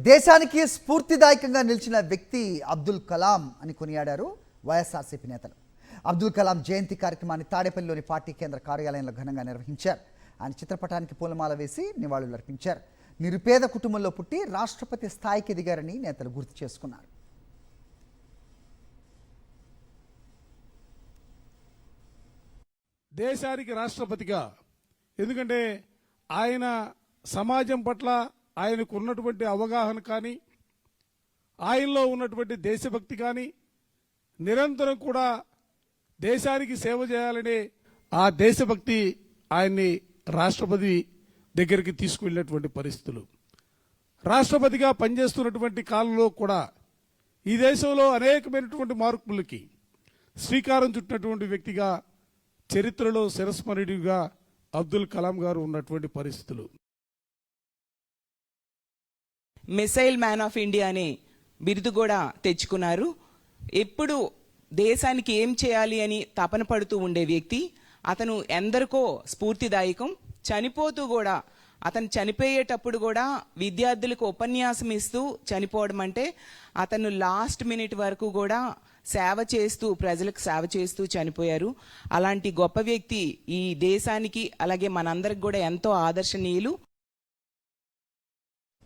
దేశానికి స్ఫూర్తిదాయకంగా నిలిచిన వ్యక్తి అబ్దుల్ కలాం అని కొనియాడారు వైఎస్ఆర్సీపీ నేతలు. అబ్దుల్ కలాం జయంతి కార్యక్రమాన్ని తాడేపల్లిలోని పార్టీ కేంద్ర కార్యాలయంలో ఘనంగా నిర్వహించారు. ఆయన చిత్రపటానికి పూలమాల వేసి నివాళులర్పించారు. నిరుపేద కుటుంబంలో పుట్టి రాష్ట్రపతి స్థాయికి ఎదిగారని నేతలు గుర్తు చేసుకున్నారు. దేశానికి రాష్ట్రపతిగా, ఎందుకంటే ఆయన సమాజం పట్ల ఆయనకు ఉన్నటువంటి అవగాహన కానీ, ఆయనలో ఉన్నటువంటి దేశభక్తి కానీ, నిరంతరం కూడా దేశానికి సేవ చేయాలనే ఆ దేశభక్తి ఆయన్ని రాష్ట్రపతి దగ్గరికి తీసుకువెళ్ళినటువంటి పరిస్థితులు. రాష్ట్రపతిగా పనిచేస్తున్నటువంటి కాలంలో కూడా ఈ దేశంలో అనేకమైనటువంటి మార్పులకి శ్రీకారం చుట్టినటువంటి వ్యక్తిగా చరిత్రలో చిరస్మరణీయుడిగా అబ్దుల్ కలాం గారు ఉన్నటువంటి పరిస్థితులు. మిసైల్ మ్యాన్ ఆఫ్ ఇండియా అనే బిరుదు కూడా తెచ్చుకున్నారు. ఎప్పుడు దేశానికి ఏం చేయాలి అని తపన పడుతూ ఉండే వ్యక్తి. అతను ఎందరికో స్ఫూర్తిదాయకం. చనిపోతూ కూడా, అతను చనిపోయేటప్పుడు కూడా విద్యార్థులకు ఉపన్యాసం ఇస్తూ చనిపోవడం అంటే, అతను లాస్ట్ మినిట్ వరకు కూడా సేవ చేస్తూ, ప్రజలకు సేవ చేస్తూ చనిపోయారు. అలాంటి గొప్ప వ్యక్తి ఈ దేశానికి, అలాగే మనందరికి కూడా ఎంతో ఆదర్శనీయులు.